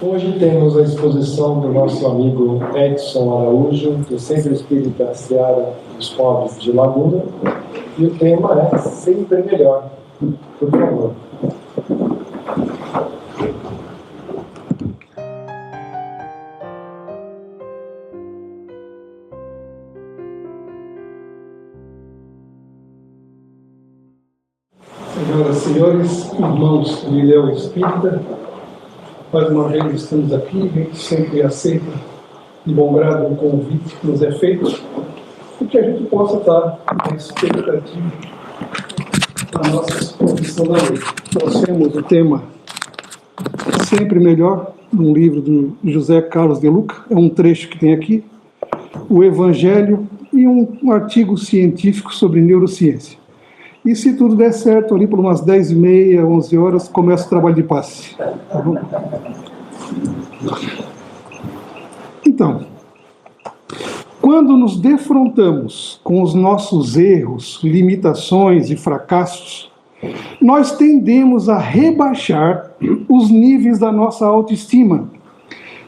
Hoje temos a exposição do nosso amigo Edson Araújo, do Centro Espírita Seara dos Pobres de Laguna, e o tema é Sempre Melhor. Por favor. Senhoras e senhores, irmãos do Ilhéu Espírita, mais uma vez estamos aqui, a gente sempre aceita de bom grado o convite que nos é feito, e que a gente possa estar na expectativa da nossa exposição da noite. Nós temos o tema Sempre Melhor, um livro do José Carlos de Luca, é um trecho que tem aqui, o Evangelho e um artigo científico sobre neurociência. E se tudo der certo, ali por umas 10h30, 11 horas, começa o trabalho de passe. Tá bom? Então, quando nos defrontamos com os nossos erros, limitações e fracassos, nós tendemos a rebaixar os níveis da nossa autoestima,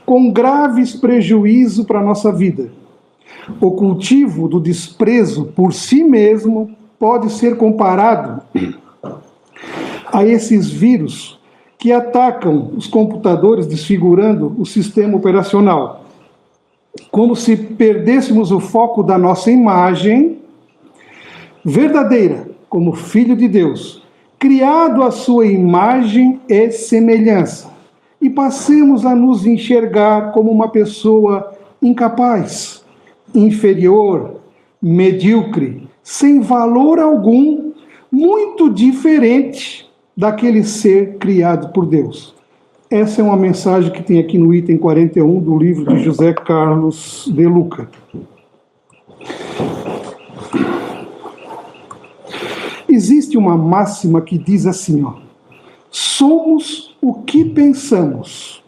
com graves prejuízos para a nossa vida. O cultivo do desprezo por si mesmo pode ser comparado a esses vírus que atacam os computadores, desfigurando o sistema operacional. Como se perdêssemos o foco da nossa imagem verdadeira, como Filho de Deus, criado à sua imagem e semelhança, e passemos a nos enxergar como uma pessoa incapaz, inferior, medíocre, sem valor algum, muito diferente daquele ser criado por Deus. Essa é uma mensagem que tem aqui no item 41 do livro de José Carlos de Luca. Existe uma máxima que diz assim, somos o que pensamos.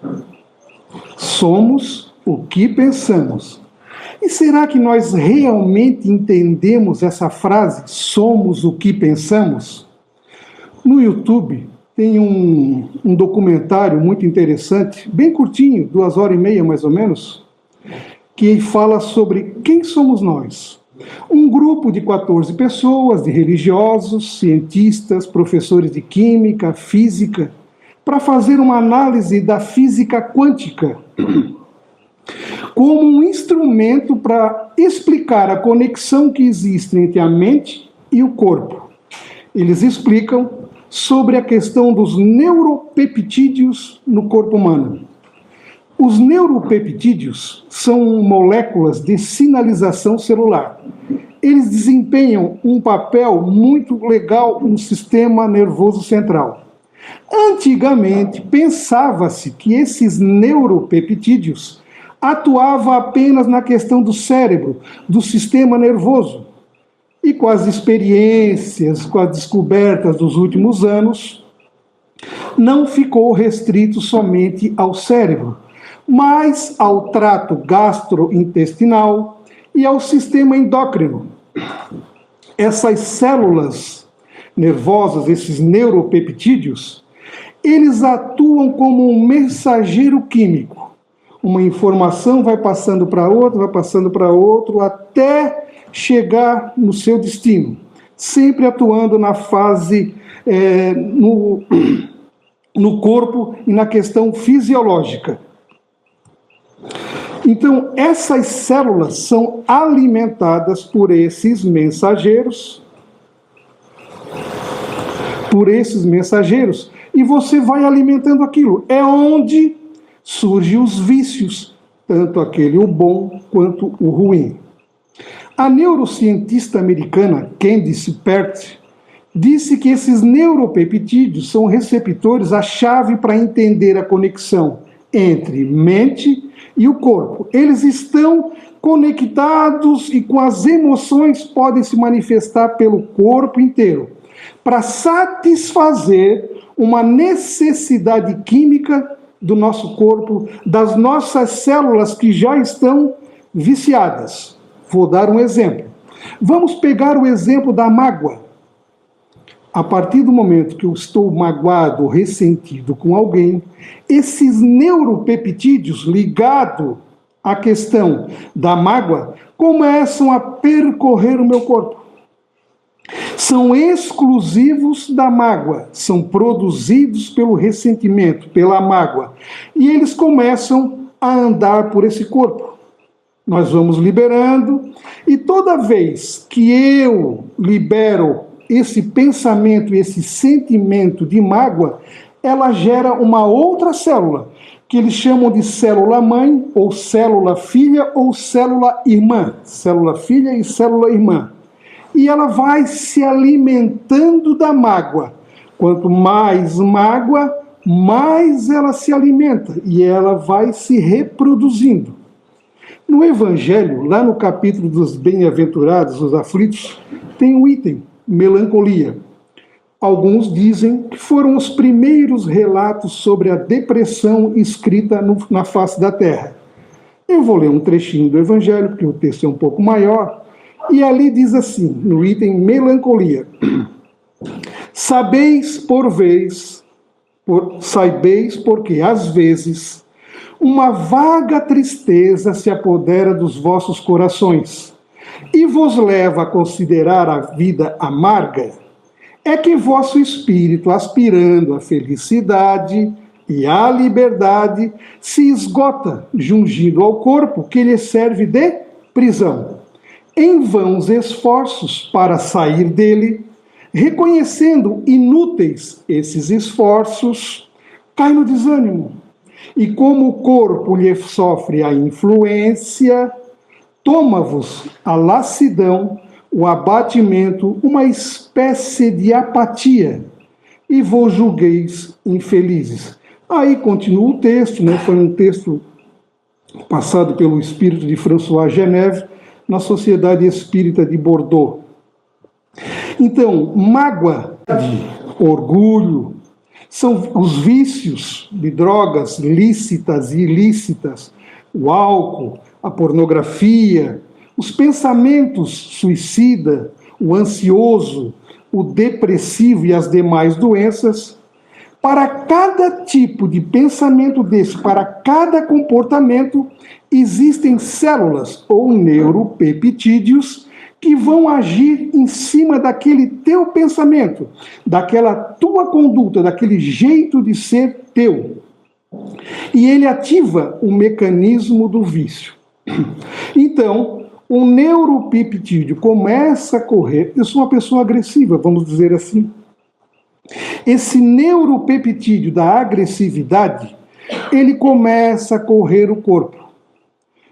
Somos o que pensamos. E será que nós realmente entendemos essa frase, somos o que pensamos? No YouTube tem um documentário muito interessante, bem curtinho, 2h30 mais ou menos, que fala sobre quem somos nós. Um grupo de 14 pessoas, de religiosos, cientistas, professores de química, física, para fazer uma análise da física quântica, como um instrumento para explicar a conexão que existe entre a mente e o corpo. Eles explicam sobre a questão dos neuropeptídeos no corpo humano. Os neuropeptídeos são moléculas de sinalização celular. Eles desempenham um papel muito legal no sistema nervoso central. Antigamente, pensava-se que esses neuropeptídeos atuavam apenas na questão do cérebro, do sistema nervoso. E com as experiências, com as descobertas dos últimos anos, não ficou restrito somente ao cérebro, mas ao trato gastrointestinal e ao sistema endócrino. Essas células nervosas, esses neuropeptídeos, eles atuam como um mensageiro químico. Uma informação vai passando para outra, vai passando para outro, até chegar no seu destino, sempre atuando na fase, no corpo e na questão fisiológica. Então, essas células são alimentadas por esses mensageiros, e você vai alimentando aquilo. É onde surgem os vícios, tanto aquele o bom quanto o ruim. A neurocientista americana Candice Pert disse que esses neuropeptídeos são receptores, a chave para entender a conexão entre mente e o corpo. Eles estão conectados e com as emoções podem se manifestar pelo corpo inteiro, para satisfazer uma necessidade química do nosso corpo, das nossas células que já estão viciadas. Vou dar um exemplo. Vamos pegar o exemplo da mágoa. a partir do momento que eu estou magoado ou ressentido com alguém, esses neuropeptídeos ligados à questão da mágoa começam a percorrer o meu corpo. São exclusivos da mágoa, são produzidos pelo ressentimento, pela mágoa, e eles começam a andar por esse corpo. Nós vamos liberando, e toda vez que eu libero esse pensamento, esse sentimento de mágoa, ela gera uma outra célula, que eles chamam de célula-mãe, ou célula-filha, ou célula-irmã. Célula-filha e célula-irmã. E ela vai se alimentando da mágoa. Quanto mais mágoa, mais ela se alimenta, e ela vai se reproduzindo. No Evangelho, lá no capítulo dos bem-aventurados, os aflitos, tem um item, melancolia. Alguns dizem que foram os primeiros relatos sobre a depressão escrita na face da terra. Eu vou ler um trechinho do Evangelho, porque o texto é um pouco maior, e ali diz assim, no item melancolia: Sabeis porque às vezes uma vaga tristeza se apodera dos vossos corações e vos leva a considerar a vida amarga. É que vosso espírito, aspirando à felicidade e à liberdade, se esgota, jungindo ao corpo que lhe serve de prisão. Em vãos esforços para sair dele, reconhecendo inúteis esses esforços, cai no desânimo. E como o corpo lhe sofre a influência, toma-vos a lassidão, o abatimento, uma espécie de apatia, e vos julgueis infelizes. Aí continua o texto, né? Foi um texto passado pelo espírito de François Geneve, na Sociedade Espírita de Bordeaux. Então, mágoa, orgulho, são os vícios de drogas lícitas e ilícitas, o álcool, a pornografia, os pensamentos suicida, o ansioso, o depressivo e as demais doenças. Para cada tipo de pensamento desse, para cada comportamento, existem células ou neuropeptídeos que vão agir em cima daquele teu pensamento, daquela tua conduta, daquele jeito de ser teu. E ele ativa o mecanismo do vício. Então, o neuropeptídeo começa a correr. Eu sou uma pessoa agressiva, vamos dizer assim. Esse neuropeptídeo da agressividade, ele começa a correr o corpo.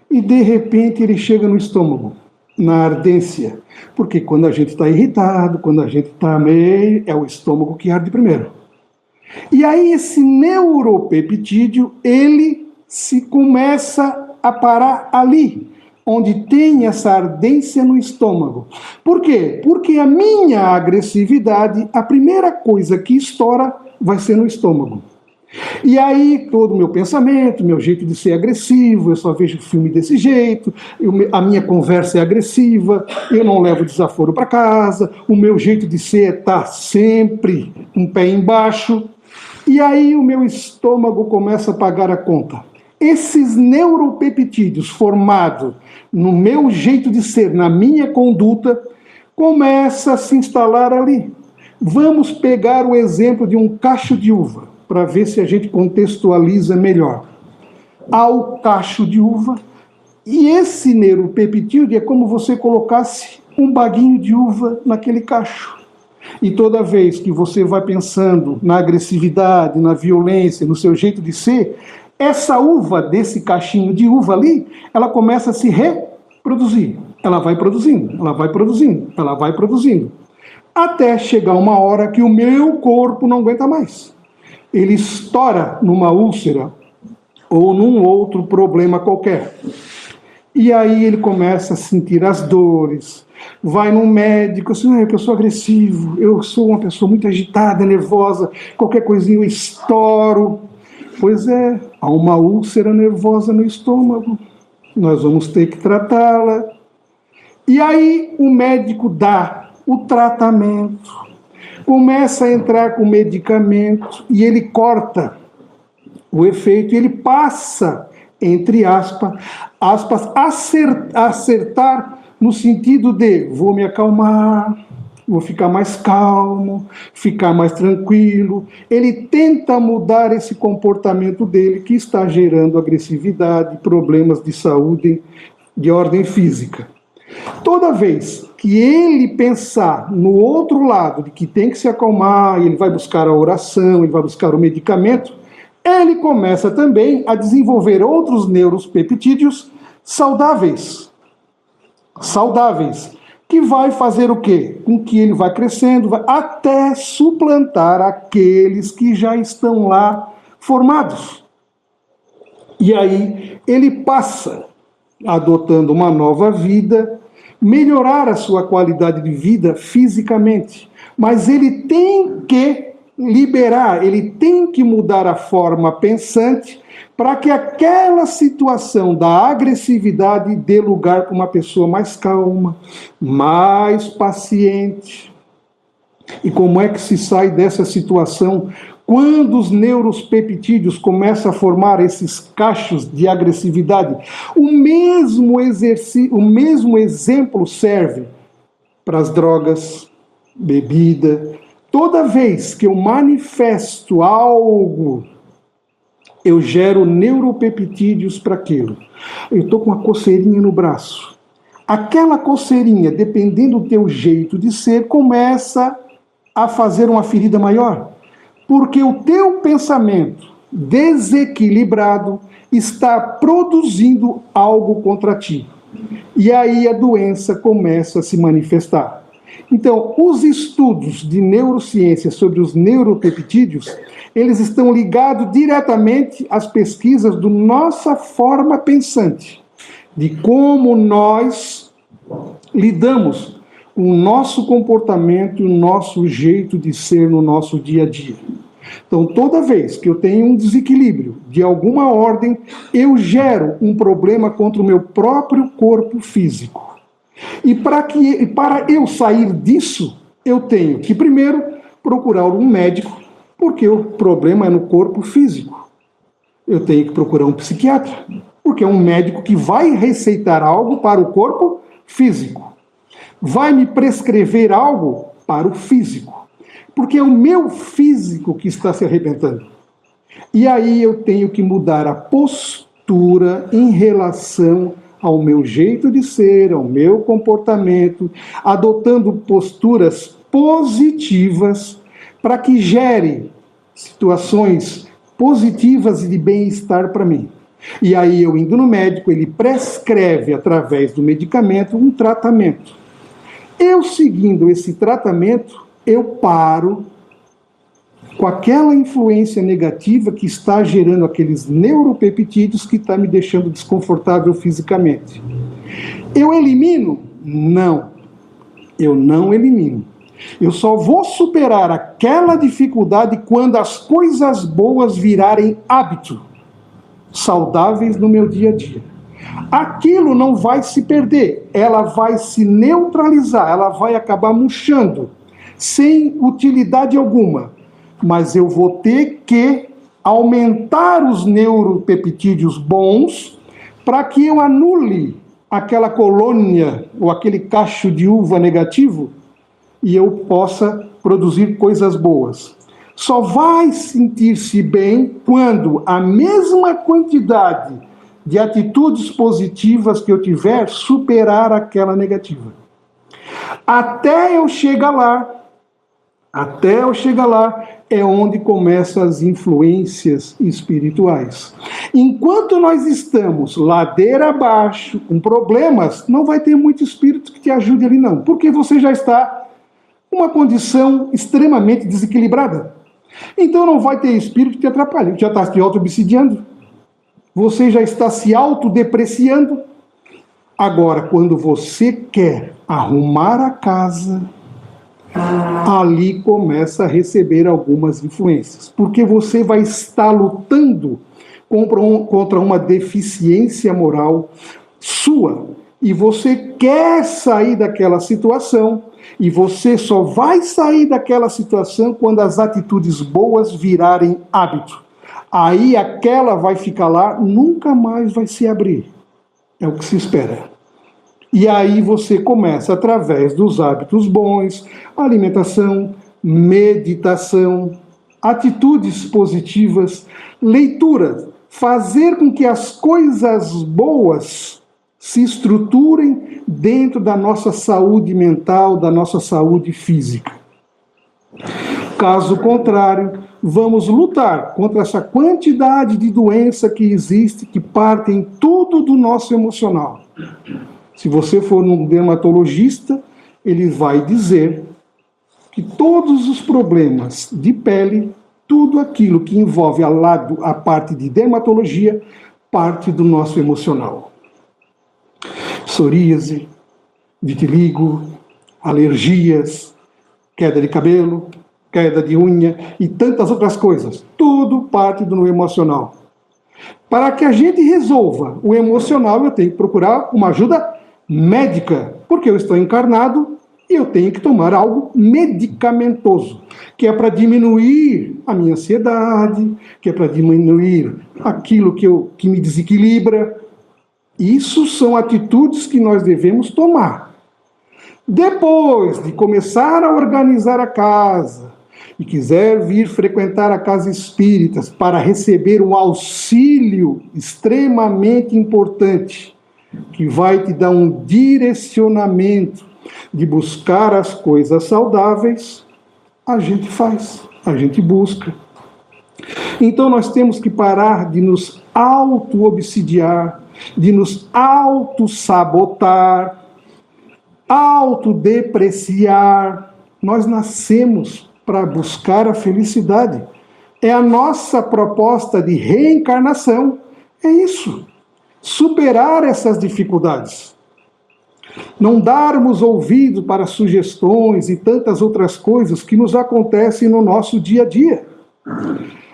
E, de repente, ele chega no estômago, na ardência. Porque quando a gente está irritado, quando a gente está meio, é o estômago que arde primeiro. E aí esse neuropeptídeo, ele se começa a parar ali, onde tem essa ardência no estômago. Por quê? Porque a minha agressividade, a primeira coisa que estoura vai ser no estômago. E aí todo o meu pensamento, meu jeito de ser agressivo, eu só vejo filme desse jeito, a minha conversa é agressiva, eu não levo desaforo para casa, o meu jeito de ser é estar sempre com o pé embaixo, e aí o meu estômago começa a pagar a conta. Esses neuropeptídeos formados no meu jeito de ser, na minha conduta, começa a se instalar ali. Vamos pegar o exemplo de um cacho de uva, para ver se a gente contextualiza melhor. Há o cacho de uva, e esse neuropeptídeo é como você colocasse um baguinho de uva naquele cacho. E toda vez que você vai pensando na agressividade, na violência, no seu jeito de ser, essa uva desse cachinho de uva ali, ela começa a se reproduzir. Ela vai produzindo, ela vai produzindo, ela vai produzindo. Até chegar uma hora que o meu corpo não aguenta mais. Ele estoura numa úlcera ou num outro problema qualquer. E aí ele começa a sentir as dores, vai num médico, assim, eu sou agressivo, eu sou uma pessoa muito agitada, nervosa, qualquer coisinha eu estouro. Pois é, há uma úlcera nervosa no estômago, nós vamos ter que tratá-la. E aí o médico dá o tratamento, começa a entrar com medicamento e ele corta o efeito e ele passa, entre aspas, acertar no sentido de vou me acalmar, vou ficar mais calmo, ficar mais tranquilo. Ele tenta mudar esse comportamento dele que está gerando agressividade, problemas de saúde de ordem física. Toda vez que ele pensar no outro lado, de que tem que se acalmar, ele vai buscar a oração, ele vai buscar o medicamento, ele começa também a desenvolver outros neuropeptídeos saudáveis, que vai fazer o quê? Com que ele vai crescendo, até suplantar aqueles que já estão lá formados. E aí ele passa, adotando uma nova vida, melhorar a sua qualidade de vida fisicamente. Mas ele tem que liberar, ele tem que mudar a forma pensante para que aquela situação da agressividade dê lugar para uma pessoa mais calma, mais paciente. E como é que se sai dessa situação? Quando os neuropeptídeos começam a formar esses cachos de agressividade, o mesmo exemplo serve para as drogas, bebida. Toda vez que eu manifesto algo, eu gero neuropeptídeos para aquilo. Eu estou com uma coceirinha no braço. Aquela coceirinha, dependendo do teu jeito de ser, começa a fazer uma ferida maior. Porque o teu pensamento desequilibrado está produzindo algo contra ti. E aí a doença começa a se manifestar. Então, os estudos de neurociência sobre os neuropeptídeos, eles estão ligados diretamente às pesquisas da nossa forma pensante, de como nós lidamos com o nosso comportamento e o nosso jeito de ser no nosso dia a dia. Então, toda vez que eu tenho um desequilíbrio de alguma ordem, eu gero um problema contra o meu próprio corpo físico. E para eu sair disso, eu tenho que primeiro procurar um médico, porque o problema é no corpo físico. Eu tenho que procurar um psiquiatra, porque é um médico que vai receitar algo para o corpo físico. Vai me prescrever algo para o físico, porque é o meu físico que está se arrebentando. E aí eu tenho que mudar a postura em relação ao meu jeito de ser, ao meu comportamento, adotando posturas positivas para que gere situações positivas e de bem-estar para mim. E aí eu indo no médico, ele prescreve através do medicamento um tratamento. Eu seguindo esse tratamento, eu paro com aquela influência negativa que está gerando aqueles neuropeptídeos que está me deixando desconfortável fisicamente. Eu elimino? Não. Eu não elimino. Eu só vou superar aquela dificuldade quando as coisas boas virarem hábito, saudáveis no meu dia a dia. Aquilo não vai se perder, ela vai se neutralizar, ela vai acabar murchando, sem utilidade alguma. Mas eu vou ter que aumentar os neuropeptídeos bons para que eu anule aquela colônia ou aquele cacho de uva negativo e eu possa produzir coisas boas. Só vai sentir-se bem quando a mesma quantidade de atitudes positivas que eu tiver superar aquela negativa. Até eu chegar lá, é onde começam as influências espirituais. Enquanto nós estamos ladeira abaixo, com problemas, não vai ter muito espírito que te ajude ali não, porque você já está com uma condição extremamente desequilibrada. Então não vai ter espírito que te atrapalhe, já está se auto-obsidiando, você já está se autodepreciando. Agora, quando você quer arrumar a casa, ali começa a receber algumas influências, porque você vai estar lutando contra uma deficiência moral sua, e você quer sair daquela situação, E você só vai sair daquela situação quando as atitudes boas virarem hábito. Aí aquela vai ficar lá, nunca mais vai se abrir. É o que se espera. E aí você começa, através dos hábitos bons, alimentação, meditação, atitudes positivas, leitura, fazer com que as coisas boas se estruturem dentro da nossa saúde mental, da nossa saúde física. Caso contrário, vamos lutar contra essa quantidade de doença que existe, que partem tudo do nosso emocional. Se você for num dermatologista, ele vai dizer que todos os problemas de pele, tudo aquilo que envolve a parte de dermatologia, parte do nosso emocional. Psoríase, vitiligo, alergias, queda de cabelo, queda de unha e tantas outras coisas. Tudo parte do emocional. Para que a gente resolva o emocional, eu tenho que procurar uma ajuda médica, porque eu estou encarnado e eu tenho que tomar algo medicamentoso, que é para diminuir a minha ansiedade, que é para diminuir aquilo que me desequilibra. Isso são atitudes que nós devemos tomar. Depois de começar a organizar a casa e quiser vir frequentar a casa espírita para receber um auxílio extremamente importante, que vai te dar um direcionamento de buscar as coisas saudáveis, a gente faz, a gente busca. Então nós temos que parar de nos auto-obsidiar, de nos auto-sabotar, autodepreciar. Nós nascemos para buscar a felicidade. É a nossa proposta de reencarnação. É isso. Superar essas dificuldades. Não darmos ouvido para sugestões e tantas outras coisas que nos acontecem no nosso dia a dia.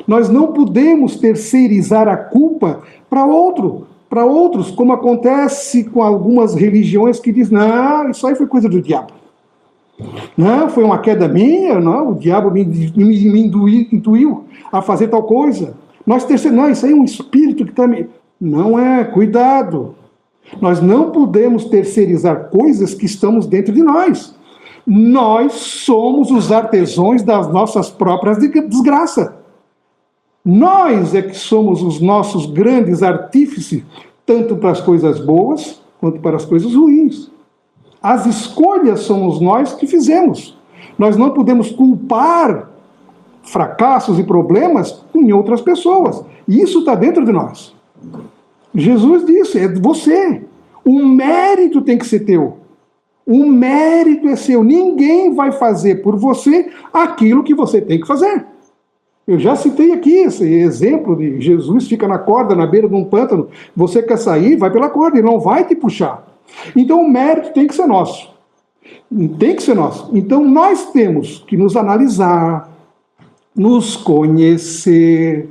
Nós não podemos terceirizar a culpa para outros, como acontece com algumas religiões que dizem, não, isso aí foi coisa do diabo. Não, foi uma queda minha, não, o diabo me intuiu a fazer tal coisa. Não, isso aí é um espírito que está me... Não é, cuidado. Nós não podemos terceirizar coisas que estamos dentro de nós. Nós somos os artesãos das nossas próprias desgraças. Nós é que somos os nossos grandes artífices, tanto para as coisas boas, quanto para as coisas ruins. As escolhas somos nós que fizemos. Nós não podemos culpar fracassos e problemas em outras pessoas. Isso está dentro de nós. Jesus disse, é você. O mérito tem que ser teu. O mérito é seu. Ninguém vai fazer por você aquilo que você tem que fazer. Eu já citei aqui esse exemplo de Jesus fica na corda, na beira de um pântano. Você quer sair, vai pela corda, ele não vai te puxar. Então o mérito tem que ser nosso. Tem que ser nosso. Então nós temos que nos analisar, nos conhecer,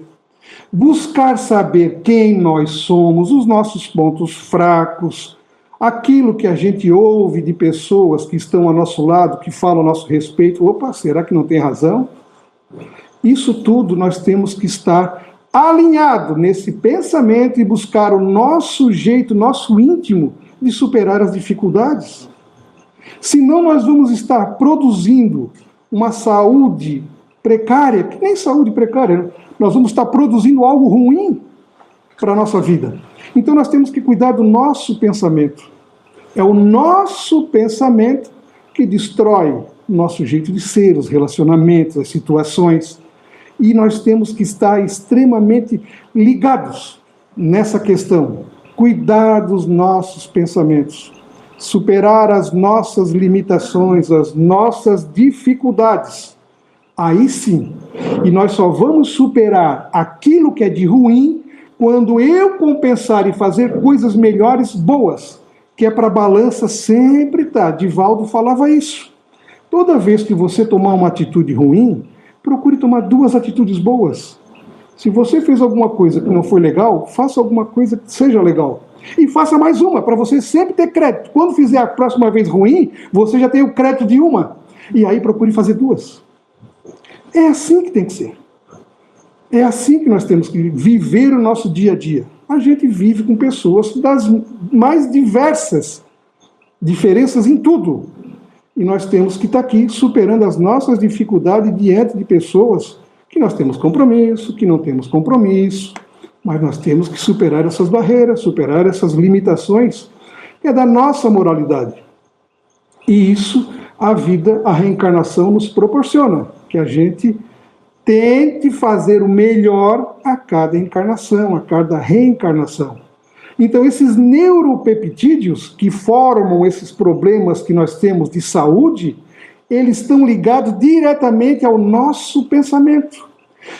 buscar saber quem nós somos, os nossos pontos fracos, aquilo que a gente ouve de pessoas que estão ao nosso lado, que falam a nosso respeito. Opa, será que não tem razão? Isso tudo nós temos que estar alinhado nesse pensamento e buscar o nosso jeito, nosso íntimo de superar as dificuldades. Senão nós vamos estar produzindo uma saúde precária, que nem saúde precária, nós vamos estar produzindo algo ruim para a nossa vida. Então nós temos que cuidar do nosso pensamento. É o nosso pensamento que destrói o nosso jeito de ser, os relacionamentos, as situações. E nós temos que estar extremamente ligados nessa questão. Cuidar dos nossos pensamentos. Superar as nossas limitações, as nossas dificuldades. Aí sim. E nós só vamos superar aquilo que é de ruim quando eu compensar e fazer coisas melhores, boas. Que é para a balança sempre estar. Divaldo falava isso. Toda vez que você tomar uma atitude ruim, procure tomar 2 atitudes boas. Se você fez alguma coisa que não foi legal, faça alguma coisa que seja legal. E faça mais uma, para você sempre ter crédito. Quando fizer a próxima vez ruim, você já tem o crédito de uma. E aí procure fazer duas. É assim que tem que ser. É assim que nós temos que viver o nosso dia a dia. A gente vive com pessoas das mais diversas diferenças em tudo. E nós temos que estar aqui superando as nossas dificuldades diante de pessoas que nós temos compromisso, que não temos compromisso, mas nós temos que superar essas barreiras, superar essas limitações, que é da nossa moralidade. E isso a vida, a reencarnação nos proporciona, que a gente tente fazer o melhor a cada encarnação, a cada reencarnação. Então, esses neuropeptídeos que formam esses problemas que nós temos de saúde, eles estão ligados diretamente ao nosso pensamento.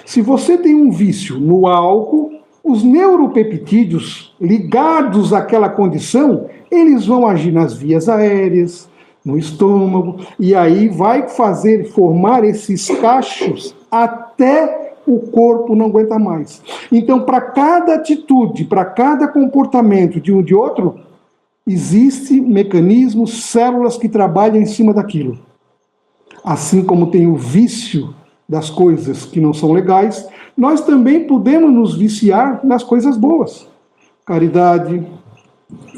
Se você tem um vício no álcool, os neuropeptídeos ligados àquela condição, eles vão agir nas vias aéreas, no estômago, e aí vai formar esses cachos até o corpo não aguenta mais. Então, para cada atitude, para cada comportamento de um de outro, existe mecanismos, células que trabalham em cima daquilo. Assim como tem o vício das coisas que não são legais, nós também podemos nos viciar nas coisas boas. Caridade,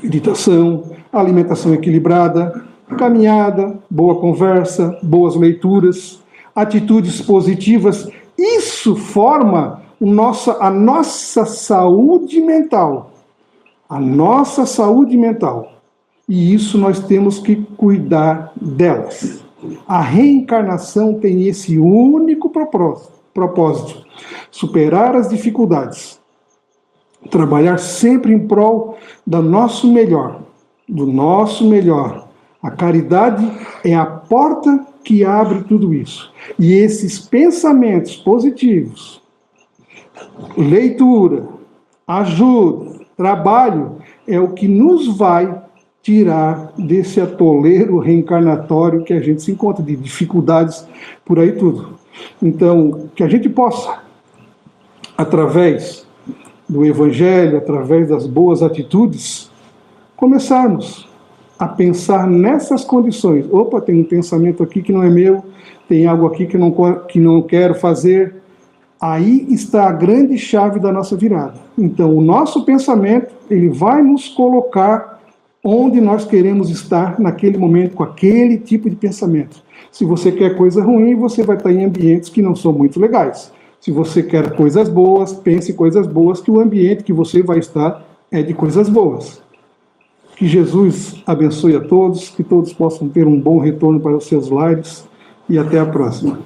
meditação, alimentação equilibrada, caminhada, boa conversa, boas leituras, atitudes positivas. Isso forma a nossa saúde mental. A nossa saúde mental. E isso nós temos que cuidar delas. A reencarnação tem esse único propósito: superar as dificuldades, trabalhar sempre em prol do nosso melhor. A caridade é a porta que abre tudo isso. E esses pensamentos positivos, leitura, ajuda, trabalho, é o que nos vai tirar desse atoleiro reencarnatório que a gente se encontra, de dificuldades por aí tudo. Então, que a gente possa, através do Evangelho, através das boas atitudes, começarmos a pensar nessas condições. Opa, tem um pensamento aqui que não é meu, tem algo aqui que não quero fazer. Aí está a grande chave da nossa virada. Então, o nosso pensamento, ele vai nos colocar onde nós queremos estar naquele momento, com aquele tipo de pensamento. Se você quer coisa ruim, você vai estar em ambientes que não são muito legais. Se você quer coisas boas, pense coisas boas, que o ambiente que você vai estar é de coisas boas. Que Jesus abençoe a todos, que todos possam ter um bom retorno para os seus lares, e até a próxima.